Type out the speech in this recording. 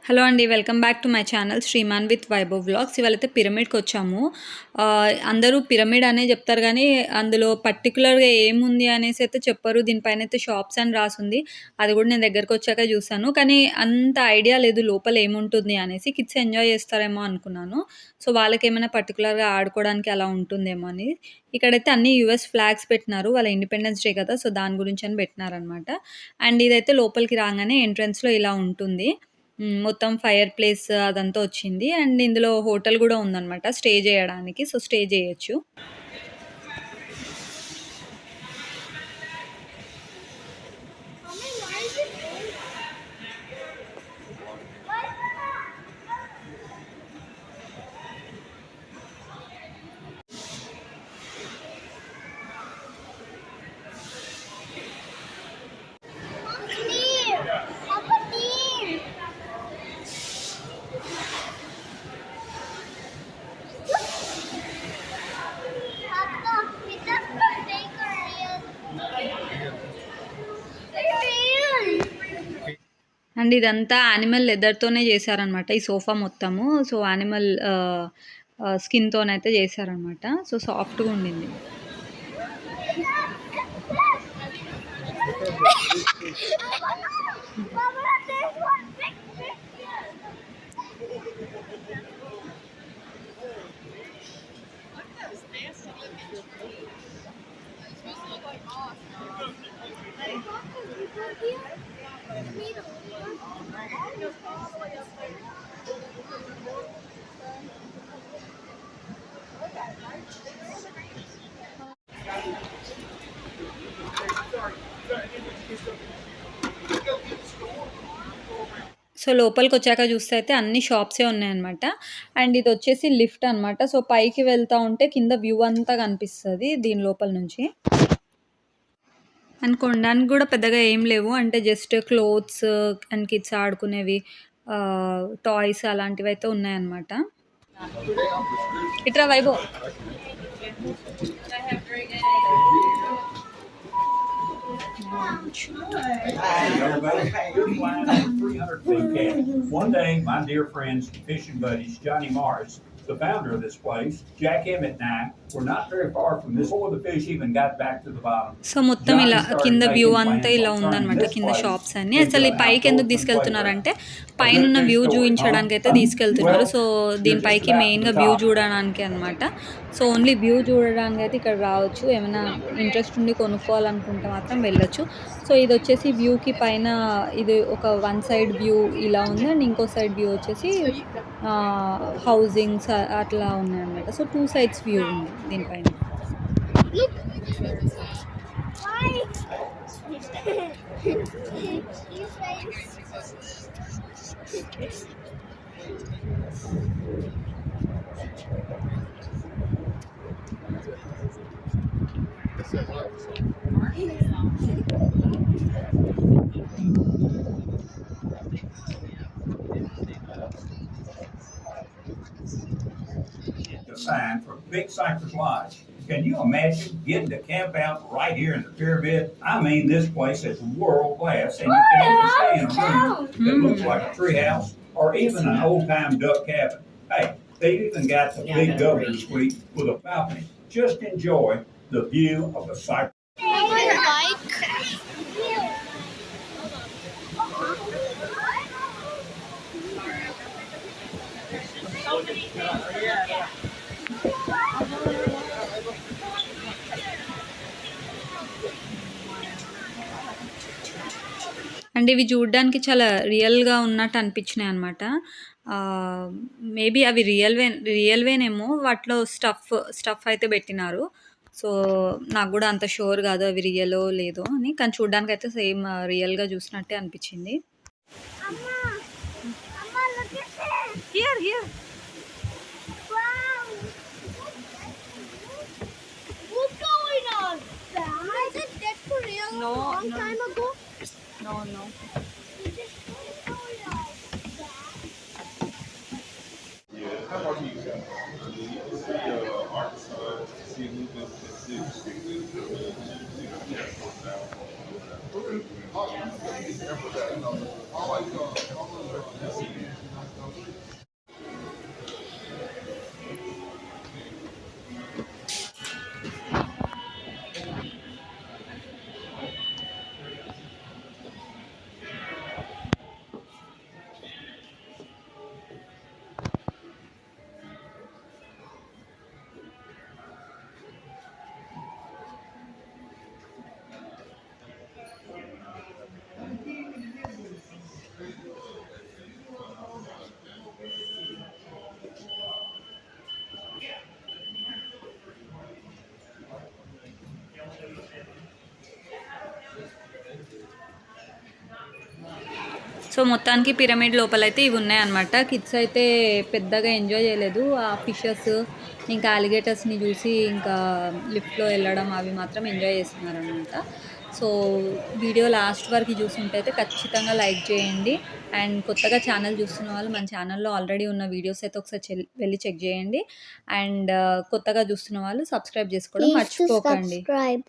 Hello అండి, welcome back to my channel Shriman with Vaibhav vlogs. ఇవాళైతే పిరమిడ్కి వచ్చాము. అందరూ పిరమిడ్ అనే చెప్తారు కానీ అందులో పర్టికులర్గా ఏముంది అనేసి అయితే చెప్పరు. దీనిపైన అయితే షాప్స్ అని రాసుంది. అది కూడా నేను దగ్గరకు వచ్చాక చూసాను, కానీ అంత ఐడియా లేదు లోపల ఏముంటుంది అనేసి. కిడ్స్ ఎంజాయ్ చేస్తారేమో అనుకున్నాను. సో వాళ్ళకి ఏమైనా పర్టికులర్గా ఆడుకోవడానికి అలా ఉంటుందేమో అని. ఇక్కడైతే అన్ని యూఎస్ ఫ్లాగ్స్ పెట్టినారు, వాళ్ళ ఇండిపెండెన్స్ డే కదా, సో దాని గురించి అని పెట్టినారనమాట. అండ్ ఇదైతే లోపలికి రాగానే ఎంట్రన్స్లో ఇలా ఉంటుంది. మొత్తం ఫైర్ ప్లేస్ అదంతా వచ్చింది. అండ్ ఇందులో హోటల్ కూడా ఉందన్నమాట స్టే చేయడానికి. సో స్టే చేయొచ్చు. అండ్ ఇదంతా యానిమల్ లెదర్తోనే చేశారనమాట ఈ సోఫా మొత్తము. సో యానిమల్ స్కిన్తోనైతే చేశారనమాట. సో సాఫ్ట్గా ఉండింది. సో లోపలికి వచ్చాక చూస్తే అయితే అన్ని షాప్సే ఉన్నాయన్నమాట. అండ్ ఇది వచ్చేసి లిఫ్ట్ అనమాట. సో పైకి వెళ్తూ ఉంటే కింద వ్యూ అంతా కనిపిస్తుంది దీని లోపల నుంచి. అండ్ కొనడానికి కూడా పెద్దగా ఏం లేవు, అంటే జస్ట్ క్లోత్స్ అండ్ కిడ్స్ ఆడుకునేవి, టాయ్స్ అలాంటివి అయితే ఉన్నాయన్నమాట. ఇట్రా Vaibhav. One day, my dear friends and fishing buddies, Johnny Morris, the founder of this place, Jack Emmett and I were not very far from this before the fish even got back to the bottom. So మొత్తం ఇలా కింద view అంతా ఇలా ఉందన్నమాట. కింద shops అన్ని. అసలు ఈ పైకి ఎందుకు తీసుకెళ్తున్నారంటే పైన వ్యూ చూపించడానికి అయితే తీసుకెళ్తున్నారు. సో దీనిపైకి మెయిన్గా వ్యూ చూడడానికి అనమాట. సో ఓన్లీ వ్యూ చూడడానికి అయితే ఇక్కడ రావచ్చు. ఏమైనా ఇంట్రెస్ట్ ఉండి కొనుక్కోవాలనుకుంటే మాత్రం వెళ్ళొచ్చు. సో ఇది వచ్చేసి వ్యూకి పైన ఇది ఒక వన్ సైడ్ వ్యూ ఇలా ఉంది. అండ్ ఇంకో సైడ్ వ్యూ వచ్చేసి హౌసింగ్స్ అట్లా ఉన్నాయన్నమాట. సో టూ సైడ్స్ వ్యూ ఉంది దీనిపైన. Sign for Big Cypress Lodge. Can you imagine getting to camp out right here in the pyramid? I mean, this place is world class, and you can even stay in a room that looks like a tree house or even an old time duck cabin. Hey, they even got the big governor suite with a balcony. Just enjoy the view of the Cypress. And ఇవి చూడడానికి చాలా రియల్గా ఉన్నట్టు అనిపించినాయి అనమాట. Maybe అవి రియల్వేనేమో. వాటిలో stuff అయితే పెట్టినారు. సో నాకు కూడా అంత షూర్ కాదు అవి రియలో లేదో అని, కానీ చూడడానికి అయితే సేమ్ రియల్గా చూసినట్టే అనిపించింది. No. How about you? See Lucas at 6. So మొత్తానికి పిరమిడ్ లోపలైతే ఇవి ఉన్నాయన్నమాట. కిడ్స్ అయితే పెద్దగా ఎంజాయ్ చేయలేదు. ఆ ఫిషెస్ ఇంకా అలిగేటర్స్ని చూసి ఇంకా లిఫ్ట్లో వెళ్ళడం అవి మాత్రం ఎంజాయ్ చేస్తున్నారనమాట. సో వీడియో లాస్ట్ వరకు చూసుంటే ఖచ్చితంగా లైక్ చేయండి. అండ్ కొత్తగా ఛానల్ చూస్తున్న వాళ్ళు మన ఛానల్లో ఆల్రెడీ ఉన్న వీడియోస్ అయితే ఒకసారి వెళ్ళి చెక్ చేయండి. అండ్ కొత్తగా చూస్తున్న వాళ్ళు సబ్స్క్రైబ్ చేసుకోవడం Please to మర్చిపోకండి. subscribe.